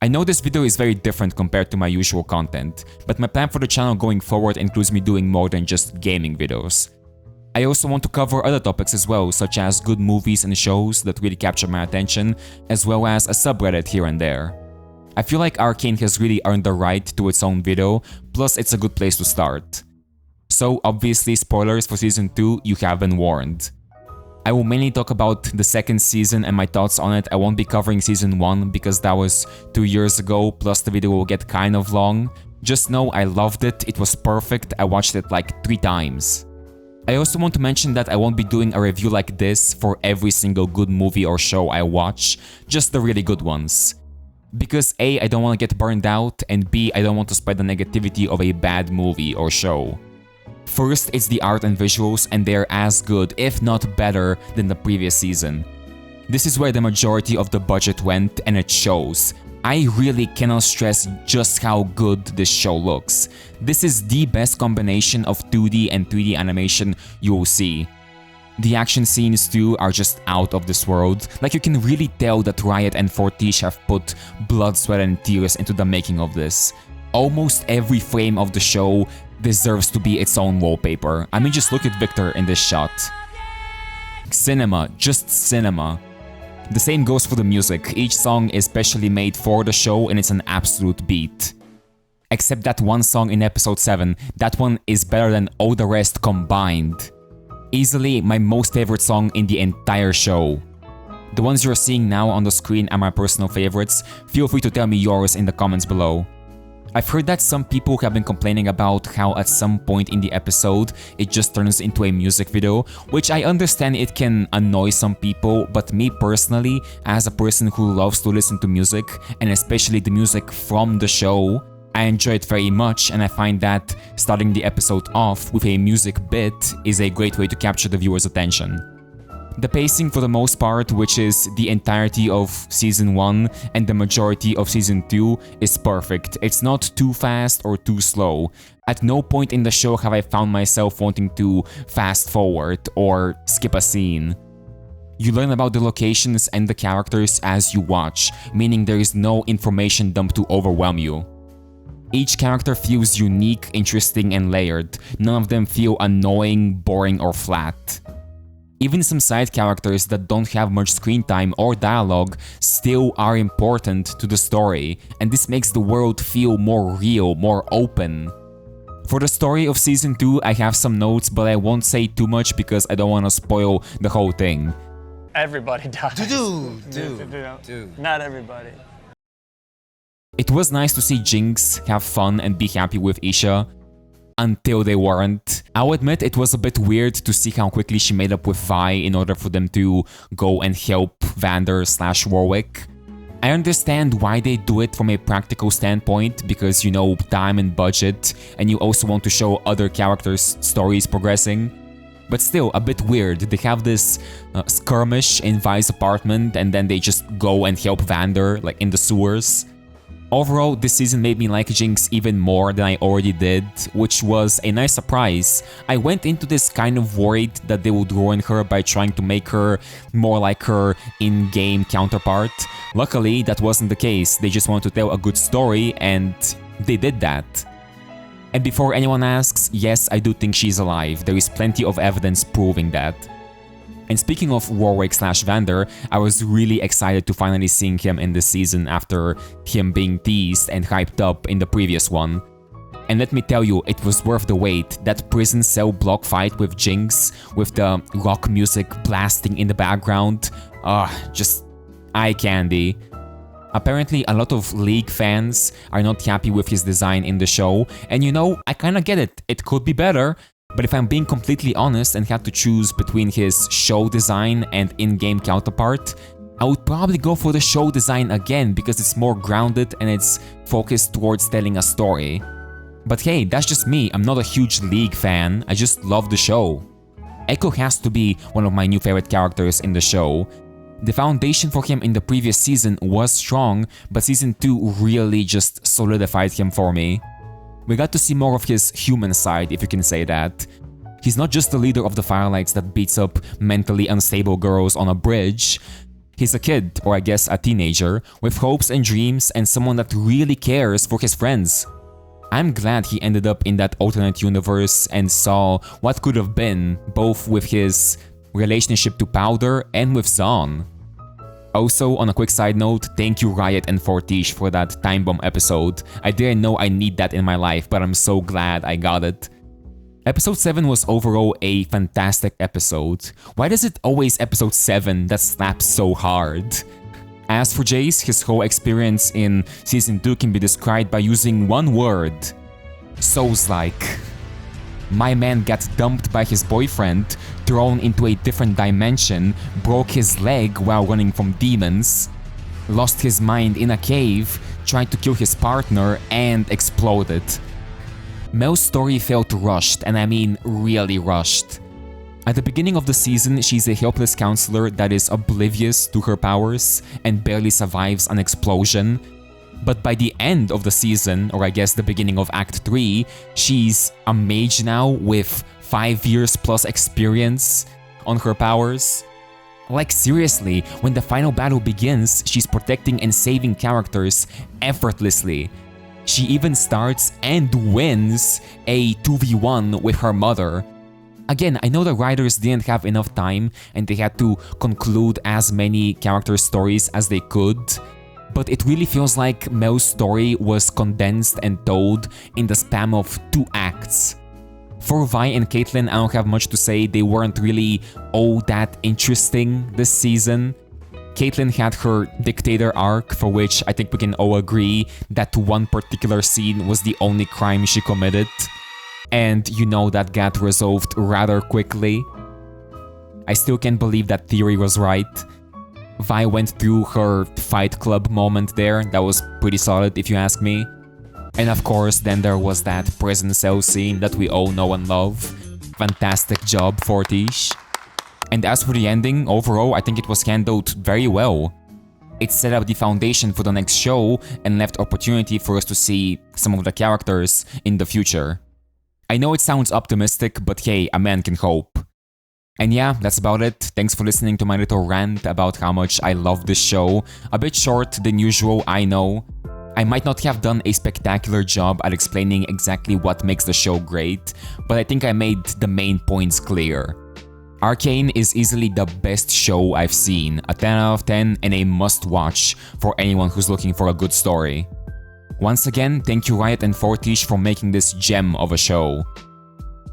I know this video is very different compared to my usual content, but my plan for the channel going forward includes me doing more than just gaming videos. I also want to cover other topics as well, such as good movies and shows that really capture my attention, as well as a subreddit here and there. I feel like Arcane has really earned the right to its own video, plus it's a good place to start. So obviously spoilers for Season 2, you have been warned. I will mainly talk about the second season and my thoughts on it. I won't be covering Season 1 because that was 2 years ago, plus the video will get kind of long. Just know I loved it, it was perfect, I watched it like 3 times. I also want to mention that I won't be doing a review like this for every single good movie or show I watch, just the really good ones. Because A, I don't want to get burned out, and B, I don't want to spread the negativity of a bad movie or show. First, it's the art and visuals, and they're as good, if not better, than the previous season. This is where the majority of the budget went, and it shows. I really cannot stress just how good this show looks. This is the best combination of 2D and 3D animation you will see. The action scenes too are just out of this world, like you can really tell that Riot and Fortiche have put blood, sweat and tears into the making of this. Almost every frame of the show deserves to be its own wallpaper. I mean, just look at Victor in this shot. Cinema, just cinema. The same goes for the music. Each song is specially made for the show and it's an absolute beat. Except that one song in episode 7, that one is better than all the rest combined. Easily my most favorite song in the entire show. The ones you're seeing now on the screen are my personal favorites. Feel free to tell me yours in the comments below. I've heard that some people have been complaining about how at some point in the episode it just turns into a music video, which I understand it can annoy some people, but me personally, as a person who loves to listen to music, and especially the music from the show, I enjoy it very much, and I find that starting the episode off with a music bit is a great way to capture the viewer's attention. The pacing for the most part, which is the entirety of Season 1 and the majority of Season 2, is perfect. It's not too fast or too slow. At no point in the show have I found myself wanting to fast forward or skip a scene. You learn about the locations and the characters as you watch, meaning there is no information dump to overwhelm you. Each character feels unique, interesting and layered. None of them feel annoying, boring or flat. Even some side characters that don't have much screen time or dialogue still are important to the story, and this makes the world feel more real, more open. For the story of Season 2, I have some notes, but I won't say too much because I don't want to spoil the whole thing. Everybody dies. Dude. Not everybody. It was nice to see Jinx have fun and be happy with Isha. Until they weren't. I'll admit it was a bit weird to see how quickly she made up with Vi in order for them to go and help Vander/Warwick. I understand why they do it from a practical standpoint, because you know, time and budget, and you also want to show other characters' stories progressing. But still, a bit weird. They have this skirmish in Vi's apartment and then they just go and help Vander, like in the sewers. Overall, this season made me like Jinx even more than I already did, which was a nice surprise. I went into this kind of worried that they would ruin her by trying to make her more like her in-game counterpart. Luckily, that wasn't the case. They just wanted to tell a good story, and they did that. And before anyone asks, yes, I do think she's alive. There is plenty of evidence proving that. And speaking of Warwick/Vander, I was really excited to finally seeing him in this season after him being teased and hyped up in the previous one. And let me tell you, it was worth the wait. That prison cell block fight with Jinx, with the rock music blasting in the background, just eye candy. Apparently, a lot of League fans are not happy with his design in the show, and you know, I kinda get it, it could be better. But if I'm being completely honest and had to choose between his show design and in-game counterpart, I would probably go for the show design again because it's more grounded and it's focused towards telling a story. But hey, that's just me, I'm not a huge League fan, I just love the show. Echo has to be one of my new favorite characters in the show. The foundation for him in the previous season was strong, but Season 2 really just solidified him for me. We got to see more of his human side, if you can say that. He's not just the leader of the Firelights that beats up mentally unstable girls on a bridge. He's a kid, or I guess a teenager, with hopes and dreams and someone that really cares for his friends. I'm glad he ended up in that alternate universe and saw what could have been, both with his relationship to Powder and with Zahn. Also, on a quick side note, thank you Riot and Fortiche for that Time Bomb episode. I didn't know I need that in my life, but I'm so glad I got it. Episode 7 was overall a fantastic episode. Why does it always episode 7 that slaps so hard? As for Jace, his whole experience in Season 2 can be described by using one word. Souls-like. My man got dumped by his boyfriend, thrown into a different dimension, broke his leg while running from demons, lost his mind in a cave, tried to kill his partner, and exploded. Mel's story felt rushed, and I mean really rushed. At the beginning of the season, she's a helpless counselor that is oblivious to her powers and barely survives an explosion. But by the end of the season, or I guess the beginning of Act 3, she's a mage now with 5 years plus experience on her powers. Like seriously, when the final battle begins, she's protecting and saving characters effortlessly. She even starts and wins a 2v1 with her mother. Again, I know the writers didn't have enough time and they had to conclude as many character stories as they could, but it really feels like Mel's story was condensed and told in the span of 2 acts. For Vi and Caitlyn, I don't have much to say. They weren't really all that interesting this season. Caitlyn had her dictator arc, for which I think we can all agree that one particular scene was the only crime she committed. And you know that got resolved rather quickly. I still can't believe that theory was right. Vi went through her Fight Club moment there. That was pretty solid if you ask me. And of course, then there was that prison cell scene that we all know and love. Fantastic job, Fortiche. And as for the ending, overall, I think it was handled very well. It set up the foundation for the next show and left opportunity for us to see some of the characters in the future. I know it sounds optimistic, but hey, a man can hope. And yeah, that's about it. Thanks for listening to my little rant about how much I love this show. A bit short than usual, I know. I might not have done a spectacular job at explaining exactly what makes the show great, but I think I made the main points clear. Arcane is easily the best show I've seen, a 10 out of 10 and a must-watch for anyone who's looking for a good story. Once again, thank you Riot and Fortiche for making this gem of a show.